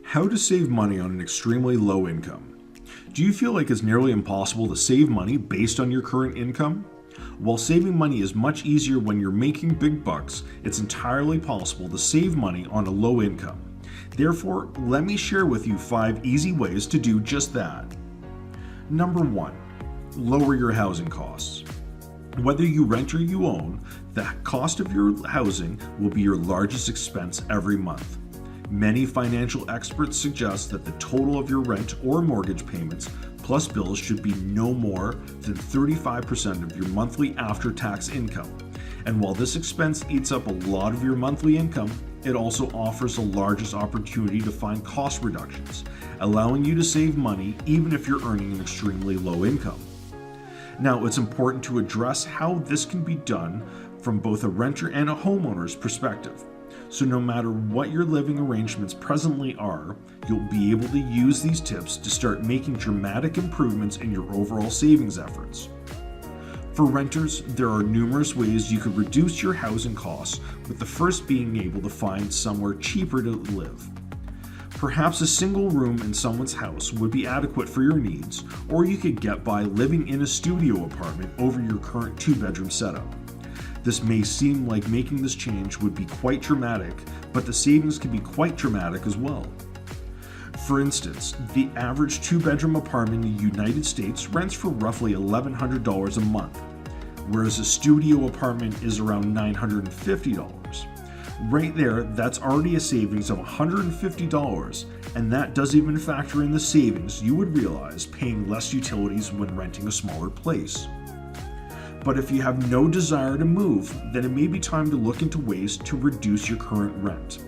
How to save money on an extremely low income. Do you feel like it's nearly impossible to save money based on your current income? While saving money is much easier when you're making big bucks, it's entirely possible to save money on a low income. Therefore, let me share with you 5 easy ways to do just that. Number 1. Lower your housing costs. Whether you rent or you own, the cost of your housing will be your largest expense every month. Many financial experts suggest that the total of your rent or mortgage payments plus bills should be no more than 35% of your monthly after-tax income. And while this expense eats up a lot of your monthly income, it also offers the largest opportunity to find cost reductions, allowing you to save money even if you're earning an extremely low income. Now, it's important to address how this can be done from both a renter and a homeowner's perspective. So no matter what your living arrangements presently are, you'll be able to use these tips to start making dramatic improvements in your overall savings efforts. For renters, there are numerous ways you could reduce your housing costs, with the first being able to find somewhere cheaper to live. Perhaps a single room in someone's house would be adequate for your needs, or you could get by living in a studio apartment over your current 2-bedroom setup. This may seem like making this change would be quite dramatic, but the savings can be quite dramatic as well. For instance, the average 2-bedroom apartment in the United States rents for roughly $1,100 a month, whereas a studio apartment is around $950. Right there, that's already a savings of $150, and that doesn't even factor in the savings you would realize paying less utilities when renting a smaller place. But if you have no desire to move, then it may be time to look into ways to reduce your current rent.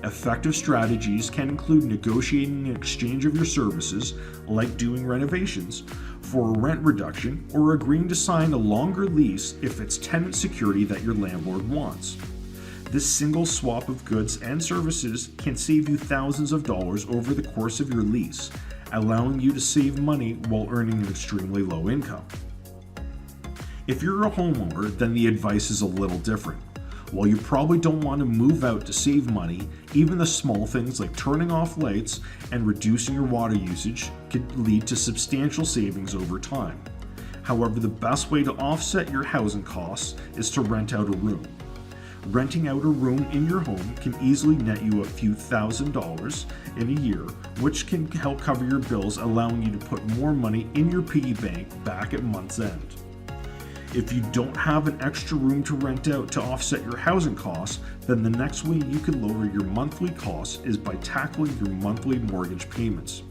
Effective strategies can include negotiating an exchange of your services, like doing renovations, for a rent reduction, or agreeing to sign a longer lease if it's tenant security that your landlord wants. This single swap of goods and services can save you thousands of dollars over the course of your lease, allowing you to save money while earning an extremely low income. If you're a homeowner, then the advice is a little different. While you probably don't want to move out to save money, even the small things like turning off lights and reducing your water usage could lead to substantial savings over time. However, the best way to offset your housing costs is to rent out a room. Renting out a room in your home can easily net you a few $1,000s in a year, which can help cover your bills, allowing you to put more money in your piggy bank back at month's end. If you don't have an extra room to rent out to offset your housing costs, then the next way you can lower your monthly costs is by tackling your monthly mortgage payments.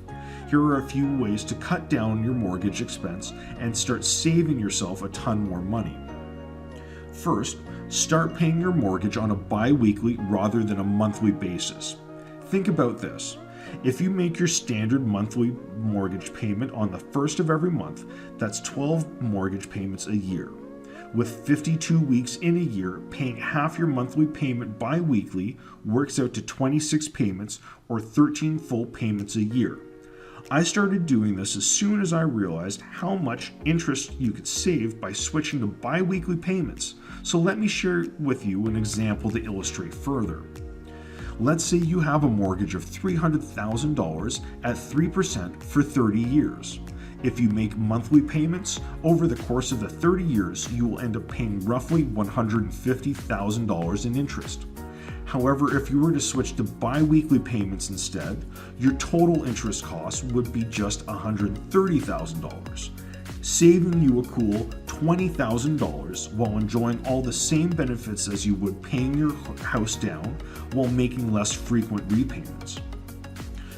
Here are a few ways to cut down your mortgage expense and start saving yourself a ton more money. First, start paying your mortgage on a bi-weekly rather than a monthly basis. Think about this. If you make your standard monthly mortgage payment on the first of every month, that's 12 mortgage payments a year. With 52 weeks in a year, paying half your monthly payment bi-weekly works out to 26 payments or 13 full payments a year. I started doing this as soon as I realized how much interest you could save by switching to bi-weekly payments. So let me share with you an example to illustrate further. Let's say you have a mortgage of $300,000 at 3% for 30 years. If you make monthly payments over the course of the 30 years, you will end up paying roughly $150,000 in interest. However, if you were to switch to bi-weekly payments instead, your total interest cost would be just $130,000, saving you a cool $20,000 while enjoying all the same benefits as you would paying your house down while making less frequent repayments.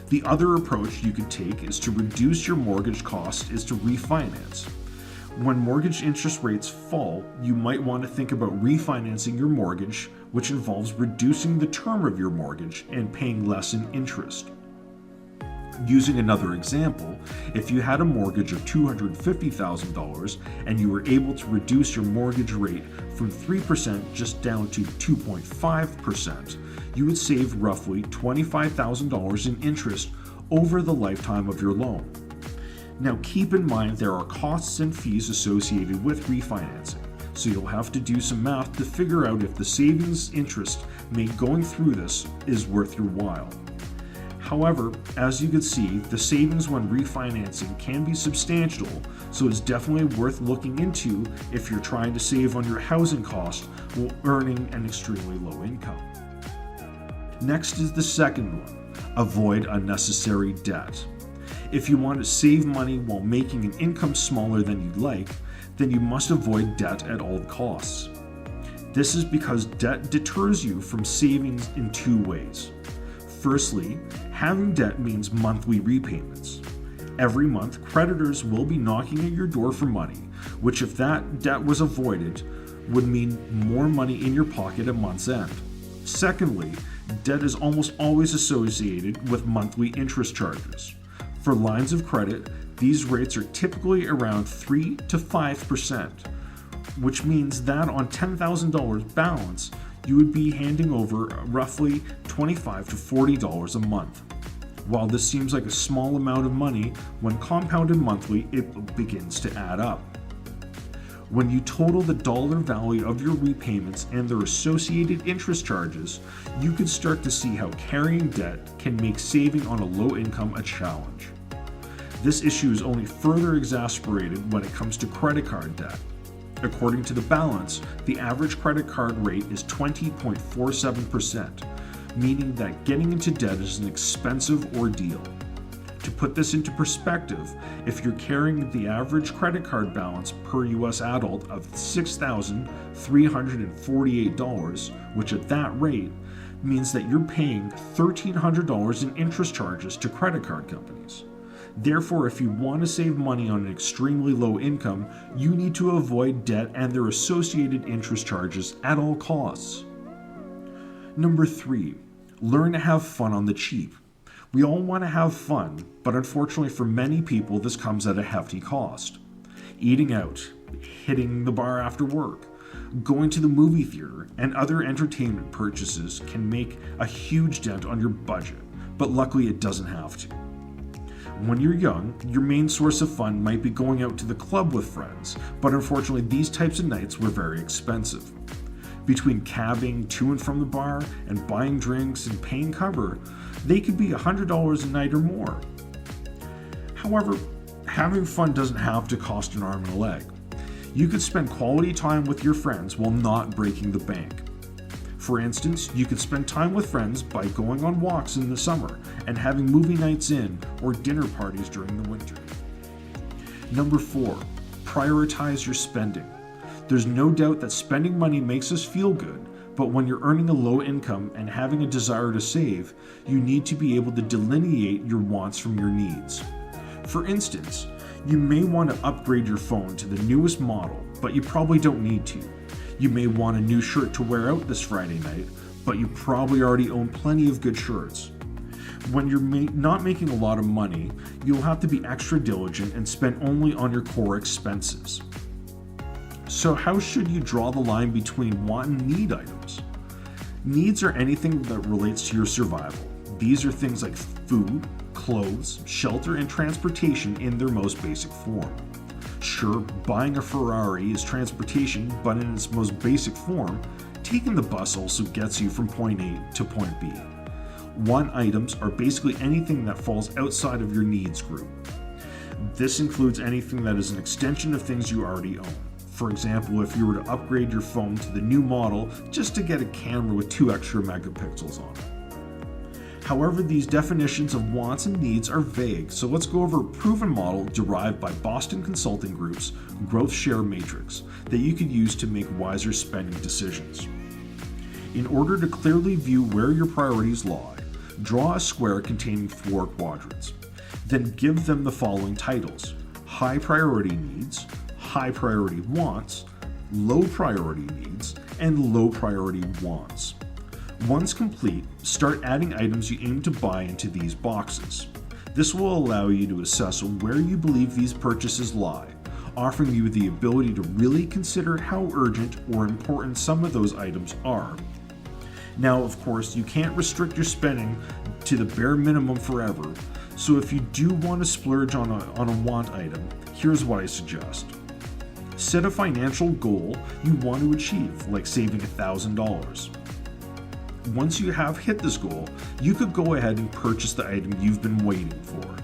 The other approach you could take is to reduce your mortgage cost is to refinance. When mortgage interest rates fall, you might want to think about refinancing your mortgage, which involves reducing the term of your mortgage and paying less in interest. Using another example, if you had a mortgage of $250,000 and you were able to reduce your mortgage rate from 3% just down to 2.5%, you would save roughly $25,000 in interest over the lifetime of your loan. Now keep in mind there are costs and fees associated with refinancing, so you'll have to do some math to figure out if the savings interest made going through this is worth your while. However, as you can see, the savings when refinancing can be substantial, so it's definitely worth looking into if you're trying to save on your housing cost while earning an extremely low income. Next is the second one: avoid unnecessary debt. If you want to save money while making an income smaller than you'd like, then you must avoid debt at all costs. This is because debt deters you from savings in two ways. Firstly, having debt means monthly repayments. Every month, creditors will be knocking at your door for money, which, if that debt was avoided, would mean more money in your pocket at month's end. Secondly, debt is almost always associated with monthly interest charges. For lines of credit, these rates are typically around 3 to 5%, which means that on $10,000 balance, you would be handing over roughly $25 to $40 a month. While this seems like a small amount of money, when compounded monthly, it begins to add up. When you total the dollar value of your repayments and their associated interest charges, you can start to see how carrying debt can make saving on a low income a challenge. This issue is only further exacerbated when it comes to credit card debt. According to the balance, the average credit card rate is 20.47%, meaning that getting into debt is an expensive ordeal. To put this into perspective, if you're carrying the average credit card balance per US adult of $6,348, which at that rate means that you're paying $1,300 in interest charges to credit card companies. Therefore, if you want to save money on an extremely low income, you need to avoid debt and their associated interest charges at all costs. Number 3, learn to have fun on the cheap. We all want to have fun, but unfortunately for many people, this comes at a hefty cost. Eating out, hitting the bar after work, going to the movie theater, and other entertainment purchases can make a huge dent on your budget, but luckily it doesn't have to. When you're young, your main source of fun might be going out to the club with friends, but unfortunately these types of nights were very expensive. Between cabbing to and from the bar and buying drinks and paying cover, they could be $100 a night or more. However, having fun doesn't have to cost an arm and a leg. You could spend quality time with your friends while not breaking the bank. For instance, you could spend time with friends by going on walks in the summer and having movie nights in or dinner parties during the winter. Number 4, prioritize your spending. There's no doubt that spending money makes us feel good, but when you're earning a low income and having a desire to save, you need to be able to delineate your wants from your needs. For instance, you may want to upgrade your phone to the newest model, but you probably don't need to. You may want a new shirt to wear out this Friday night, but you probably already own plenty of good shirts. When you're not making a lot of money, you'll have to be extra diligent and spend only on your core expenses. So how should you draw the line between want and need items? Needs are anything that relates to your survival. These are things like food, clothes, shelter, and transportation in their most basic form. Sure, buying a Ferrari is transportation, but in its most basic form, taking the bus also gets you from point A to point B. Want items are basically anything that falls outside of your needs group. This includes anything that is an extension of things you already own. For example, if you were to upgrade your phone to the new model just to get a camera with 2 extra megapixels on it. However, these definitions of wants and needs are vague, so let's go over a proven model derived by Boston Consulting Group's Growth Share Matrix that you could use to make wiser spending decisions. In order to clearly view where your priorities lie, draw a square containing 4 quadrants. Then give them the following titles: high priority needs, high priority wants, low priority needs, and low priority wants. Once complete, start adding items you aim to buy into these boxes. This will allow you to assess where you believe these purchases lie, offering you the ability to really consider how urgent or important some of those items are. Now, of course, you can't restrict your spending to the bare minimum forever, so if you do want to splurge on a want item, here's what I suggest. Set a financial goal you want to achieve, like saving $1,000. Once you have hit this goal, you could go ahead and purchase the item you've been waiting for.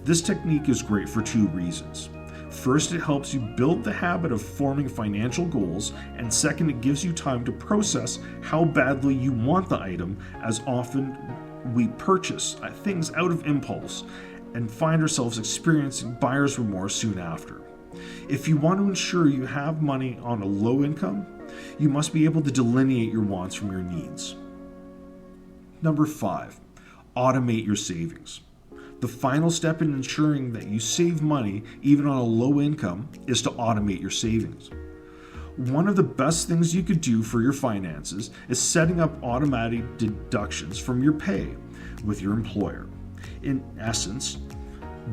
This technique is great for two reasons. First, it helps you build the habit of forming financial goals, and second, it gives you time to process how badly you want the item, as often we purchase things out of impulse and find ourselves experiencing buyer's remorse soon after. If you want to ensure you have money on a low income, you must be able to delineate your wants from your needs. Number 5, automate your savings. The final step in ensuring that you save money, even on a low income, is to automate your savings. One of the best things you could do for your finances is setting up automatic deductions from your pay with your employer. In essence,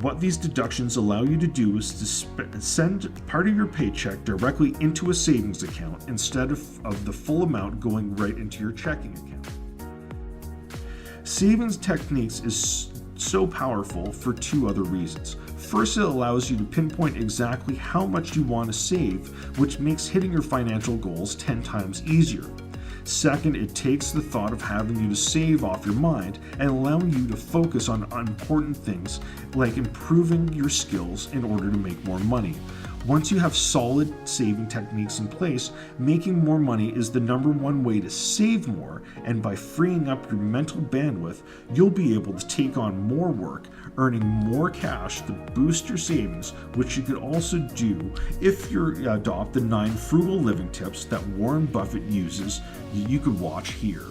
what these deductions allow you to do is to send part of your paycheck directly into a savings account instead of the full amount going right into your checking account. Savings techniques is so powerful for two other reasons. First, it allows you to pinpoint exactly how much you want to save, which makes hitting your financial goals 10 times easier. Second, it takes the thought of having you to save off your mind and allowing you to focus on important things like improving your skills in order to make more money. Once you have solid saving techniques in place, making more money is the number one way to save more, and by freeing up your mental bandwidth, you'll be able to take on more work, earning more cash to boost your savings, which you could also do if you adopt the 9 frugal living tips that Warren Buffett uses. You could watch here.